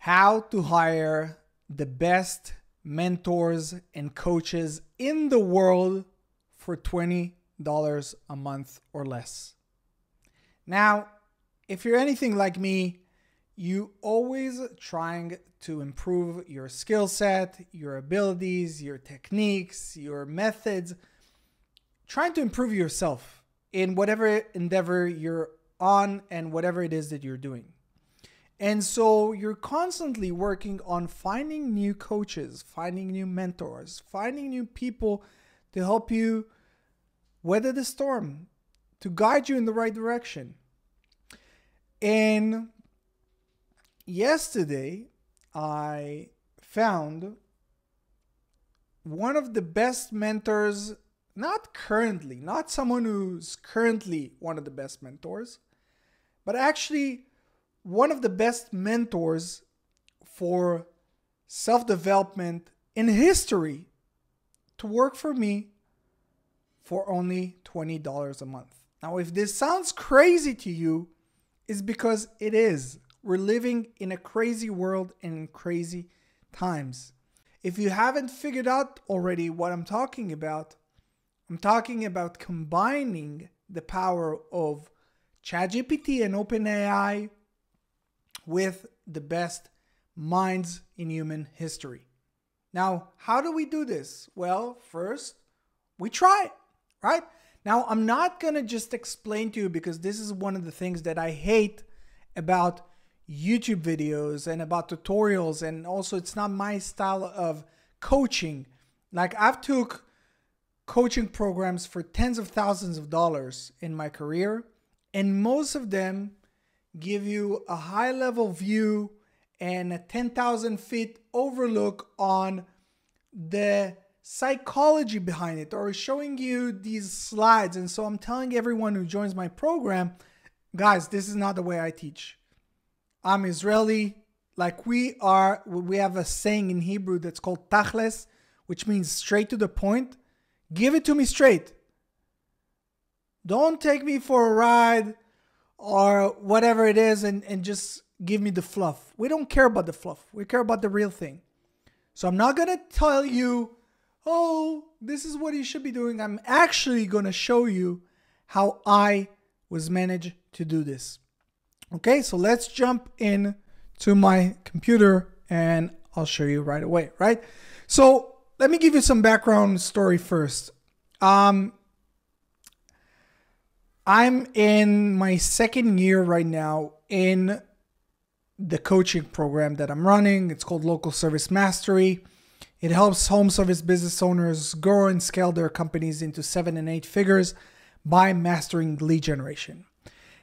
how to hire the best mentors and coaches in the world for $20 a month or less. Now, if you're anything like me, you always trying to improve your skill set, your abilities, your techniques, your methods, trying to improve yourself in whatever endeavor you're on and whatever it is that you're doing. And so you're constantly working on finding new coaches, finding new mentors, finding new people to help you weather the storm, to guide you in the right direction. And yesterday, I found one of the best mentors, not someone who's currently one of the best mentors, but actually one of the best mentors for self-development in history to work for me for only $20 a month. Now, if this sounds crazy to you, it's because it is. We're living in a crazy world and in crazy times. If you haven't figured out already what I'm talking about combining the power of ChatGPT and OpenAI with the best minds in human history. Now, how do we do this? Well, first, we try it, right? Now, I'm not going to just explain to you, because this is one of the things that I hate about YouTube videos and about tutorials, and also it's not my style of coaching. Like, I've took coaching programs for tens of thousands of dollars in my career, and most of them give you a high-level view and a 10,000 feet overlook on the psychology behind it, or showing you these slides. And so I'm telling everyone who joins my program, guys, this is not the way I teach. I'm Israeli. Like we have a saying in Hebrew that's called tachles, which means straight to the point. Give it to me straight. Don't take me for a ride or whatever it is and just give me the fluff. We don't care about the fluff. We care about the real thing. So I'm not going to tell you, oh, this is what you should be doing. I'm actually going to show you how I was managed to do this. Okay, so let's jump in to my computer and I'll show you right away, right? So let me give you some background story first. I'm in my second year right now in the coaching program that I'm running. It's called Local Service Mastery. It helps home service business owners grow and scale their companies into 7 and 8 figures by mastering lead generation.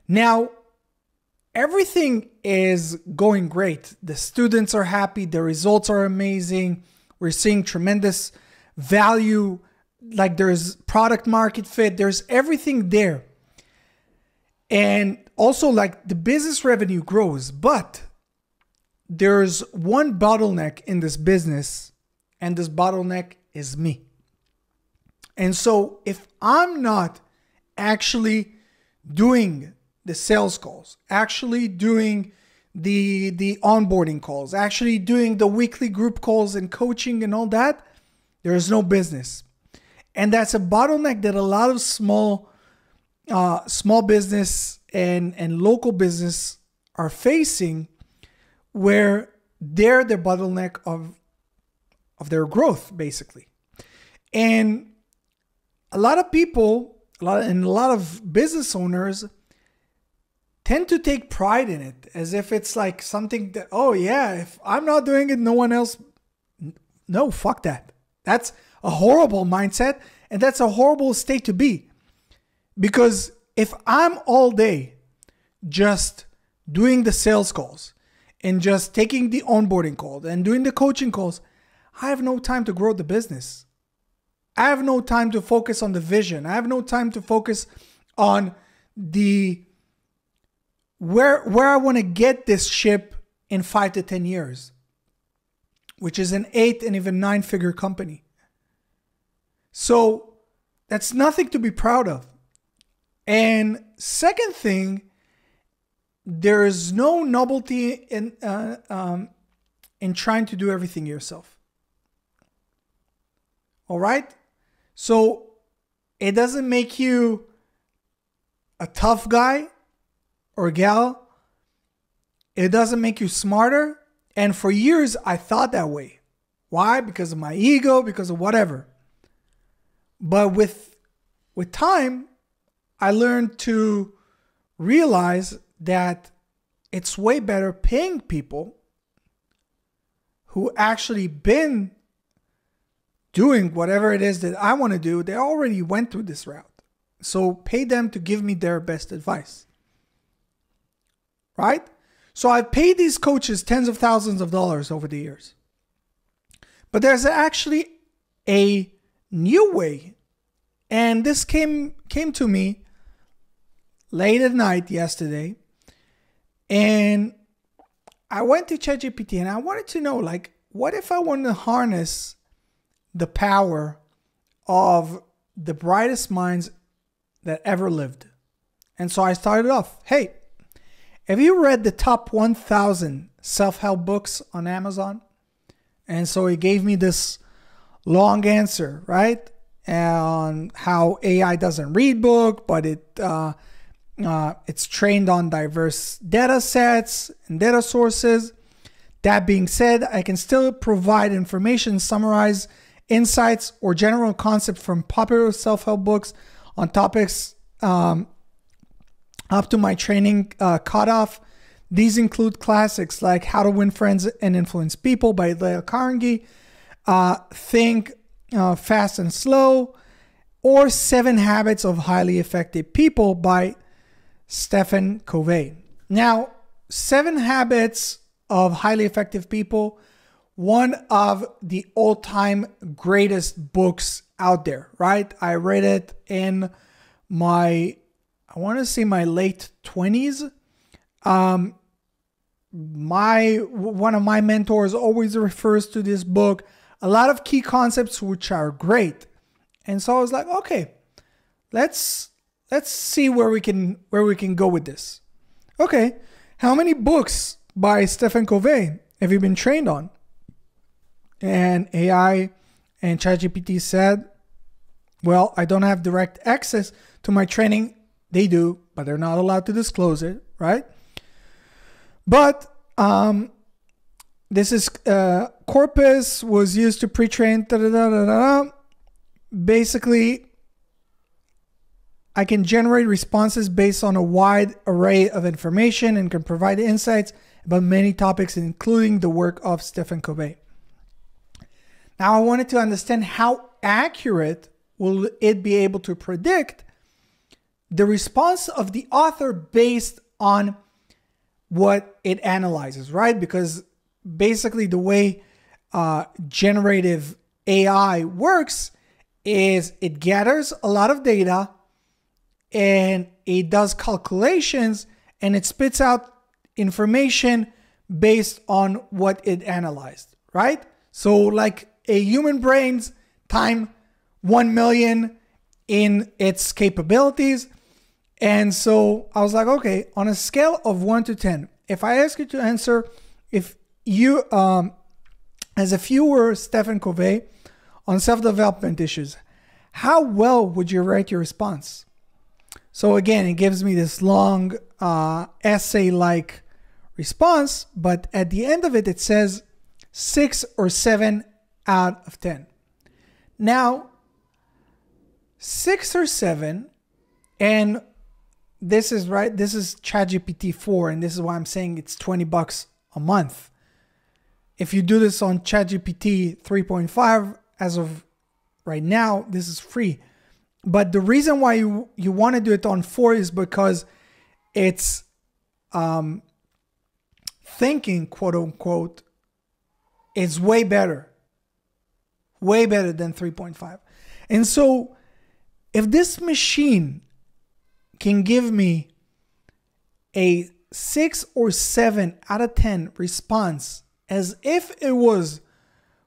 Now, everything is going great. The students are happy. The results are amazing. We're seeing tremendous value. Like there's product market fit. There's everything there. And also like the business revenue grows, but there's one bottleneck in this business, and this bottleneck is me. And so if I'm not actually doing the sales calls, actually doing the onboarding calls, actually doing the weekly group calls and coaching and all that, there is no business. And that's a bottleneck that a lot of small business and local business are facing, where they're the bottleneck of their growth, basically. And a lot of people, a lot of business owners tend to take pride in it, as if it's like something that, oh yeah, if I'm not doing it, no one else. No, fuck that. That's a horrible mindset, and that's a horrible state to be. Because if I'm all day just doing the sales calls and just taking the onboarding calls and doing the coaching calls, I have no time to grow the business. I have no time to focus on the vision. I have no time to focus on the where I want to get this ship in 5 to 10 years, which is an 8 and even 9-figure company. So that's nothing to be proud of. And second thing, there is no novelty in in trying to do everything yourself. All right? So it doesn't make you a tough guy or gal. It doesn't make you smarter. And for years, I thought that way. Why? Because of my ego, because of whatever. But with time, I learned to realize that it's way better paying people who actually been doing whatever it is that I want to do. They already went through this route. So pay them to give me their best advice. Right? So I've paid these coaches tens of thousands of dollars over the years. But there's actually a new way. And this came to me late at night yesterday. And I went to ChatGPT and I wanted to know, like, what if I wanted to harness the power of the brightest minds that ever lived? And so I started off, hey, have you read the top 1,000 self-help books on Amazon? And so it gave me this long answer, right? On how AI doesn't read book, but it's trained on diverse data sets and data sources. That being said, I can still provide information, summarize insights or general concepts from popular self-help books on topics up to my training cutoff. These include classics like How to Win Friends and Influence People by Dale Carnegie, Think Fast and Slow, or 7 Habits of Highly Effective People by Stephen Covey. Now, 7 Habits of Highly Effective People, one of the all-time greatest books out there, right? I read it in my late 20s. One of my mentors always refers to this book. A lot of key concepts which are great. And so I was like, okay, let's see where we can go with this. Okay, how many books by Stephen Covey have you been trained on? And AI and ChatGPT said, well, I don't have direct access to my training. They do, but they're not allowed to disclose it, right? But this is corpus was used to pre-train. Basically, I can generate responses based on a wide array of information and can provide insights about many topics, including the work of Stephen Covey. Now, I wanted to understand how accurate will it be able to predict the response of the author based on what it analyzes, right? Because basically the way generative AI works is it gathers a lot of data and it does calculations and it spits out information based on what it analyzed, right? So like a human brain's time 1 million in its capabilities. And so I was like, okay, on a scale of 1 to 10, if I ask you to answer, if you, as if you were Stephen Covey on self-development issues, how well would you rate your response? So again, it gives me this long essay-like response, but at the end of it, it says 6 or 7 out of 10. Now, 6 or 7, and this is right, this is ChatGPT 4, and this is why I'm saying it's $20 a month. If you do this on ChatGPT 3.5, as of right now, this is free. But the reason why you want to do it on 4 is because it's thinking, quote unquote, is way better than 3.5. And so if this machine can give me a 6 or 7 out of 10 response as if it was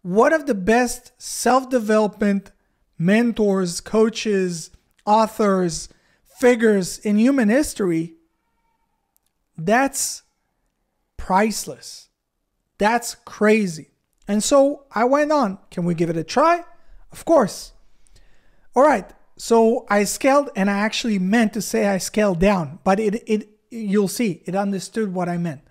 one of the best self-development mentors, coaches, authors, figures in human history, that's priceless. That's crazy. And so I went on. Can we give it a try? Of course. All right. So I scaled, and I actually meant to say I scaled down, but you'll see, it understood what I meant.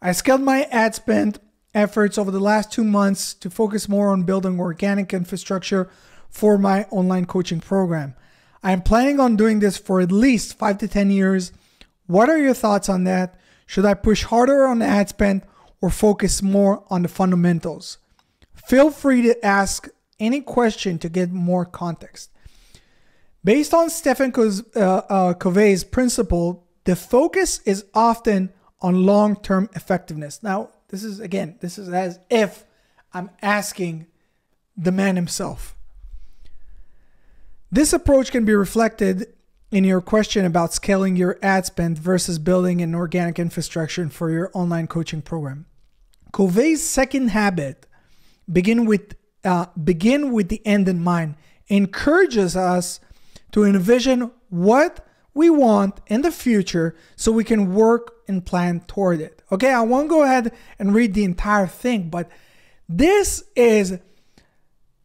I scaled my ad spend efforts over the last 2 months to focus more on building organic infrastructure for my online coaching program. I am planning on doing this for at least 5 to 10 years. What are your thoughts on that? Should I push harder on the ad spend or focus more on the fundamentals? Feel free to ask any question to get more context. Based on Stephen Covey's principle, the focus is often on long-term effectiveness. Now, this is as if I'm asking the man himself. This approach can be reflected in your question about scaling your ad spend versus building an organic infrastructure for your online coaching program. Covey's second habit, begin with the end in mind, encourages us to envision what we want in the future so we can work and plan toward it. Okay, I won't go ahead and read the entire thing, but this is,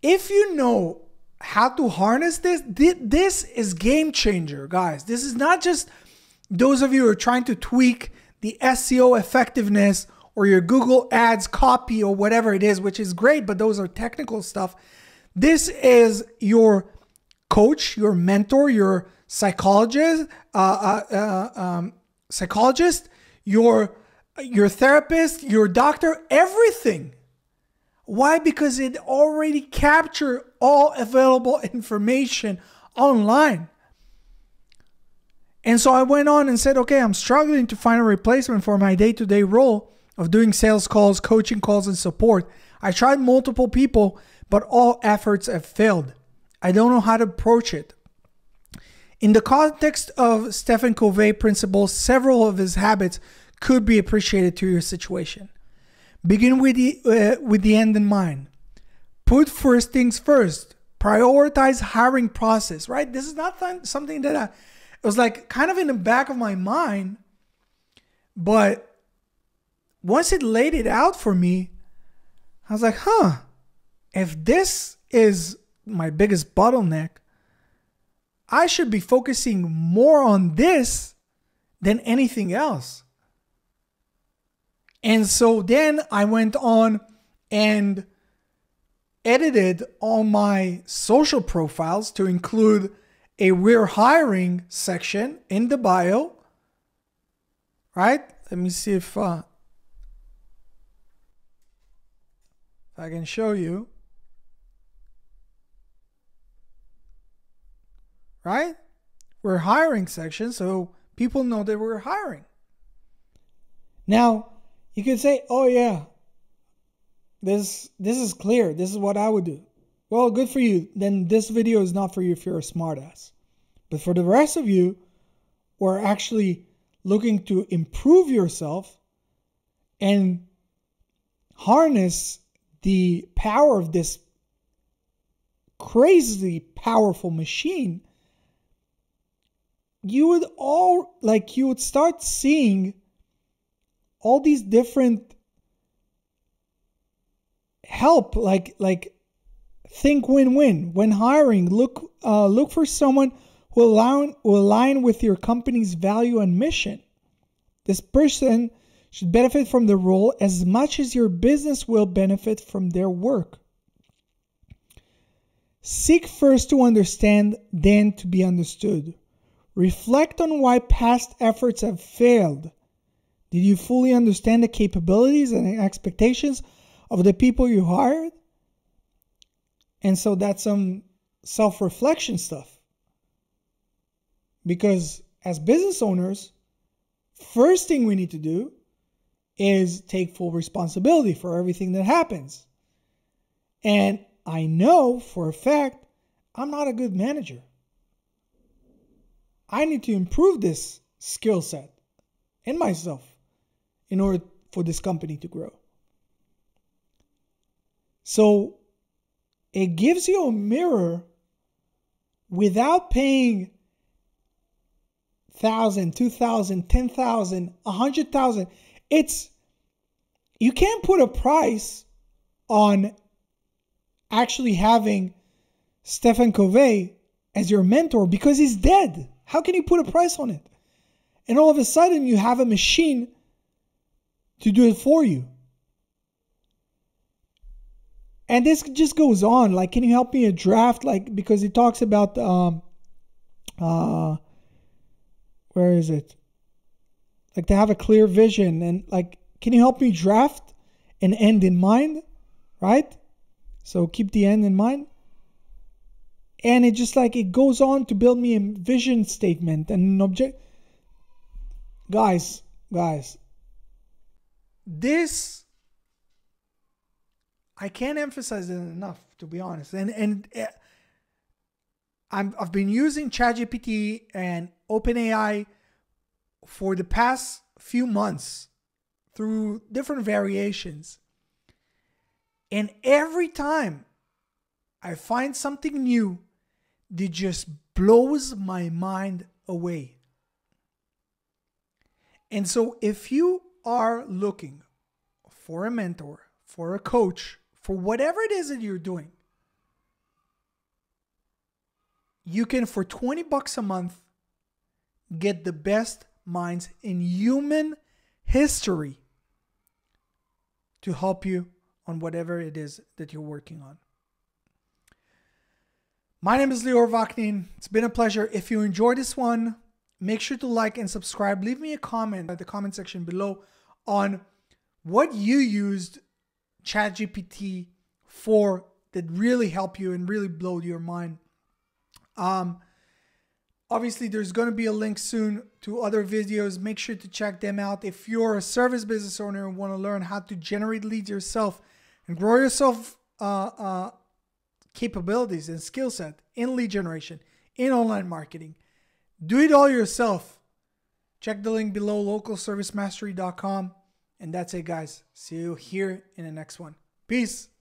if you know how to harness this, this is game changer, guys. This is not just those of you who are trying to tweak the SEO effectiveness or your Google Ads copy or whatever it is, which is great, but those are technical stuff. This is your coach, your mentor, your psychologist, your therapist, your doctor, everything. Why? Because it already captured all available information online. And so I went on and said, okay, I'm struggling to find a replacement for my day-to-day role of doing sales calls, coaching calls, and support. I tried multiple people, but all efforts have failed. I don't know how to approach it. In the context of Stephen Covey principles, several of his habits could be appreciated to your situation. Begin with the end in mind. Put first things first. Prioritize hiring process, right? This is not something that it was like kind of in the back of my mind, but once it laid it out for me, I was like, if this is my biggest bottleneck, I should be focusing more on this than anything else. And so then I went on and edited all my social profiles to include a we're hiring section in the bio, right? Let me see if I can show you. Right? We're hiring section, so people know that we're hiring. Now, you could say, oh yeah, this is clear. This is what I would do. Well, good for you. Then this video is not for you if you're a smartass. But for the rest of you who are actually looking to improve yourself and harness the power of this crazily powerful machine, you would start seeing all these different help, like think win-win. When hiring, look for someone who align with your company's value and mission. This person should benefit from the role as much as your business will benefit from their work. Seek first to understand, then to be understood. Reflect on why past efforts have failed. Did you fully understand the capabilities and expectations of the people you hired? And so that's some self-reflection stuff. Because as business owners, first thing we need to do is take full responsibility for everything that happens. And I know for a fact I'm not a good manager. I need to improve this skill set in myself in order for this company to grow. So it gives you a mirror without paying 1,000, 2,000, 10,000, 100,000. It's You can't put a price on actually having Stephen Covey as your mentor because he's dead. How can you put a price on it? And all of a sudden you have a machine to do it for you. And this just goes on. Like, can you help me a draft? Like, because it talks about where is it? Like, to have a clear vision, and like, can you help me draft an end in mind? Right? So keep the end in mind. And it just like, it goes on to build me a vision statement and an object. Guys, this, I can't emphasize it enough, to be honest. And I've been using ChatGPT and OpenAI for the past few months through different variations. And every time I find something new that just blows my mind away. And so if you are looking for a mentor, for a coach, for whatever it is that you're doing, you can, for $20 a month, get the best minds in human history to help you on whatever it is that you're working on. My name is Lior Vaknin. It's been a pleasure. If you enjoyed this one, make sure to like and subscribe. Leave me a comment at the comment section below on what you used ChatGPT for that really helped you and really blew your mind. Obviously, there's going to be a link soon to other videos. Make sure to check them out. If you're a service business owner and want to learn how to generate leads yourself and grow yourself capabilities and skill set in lead generation, in online marketing, do it all yourself. Check the link below, localservicemastery.com. And that's it, guys. See you here in the next one. Peace.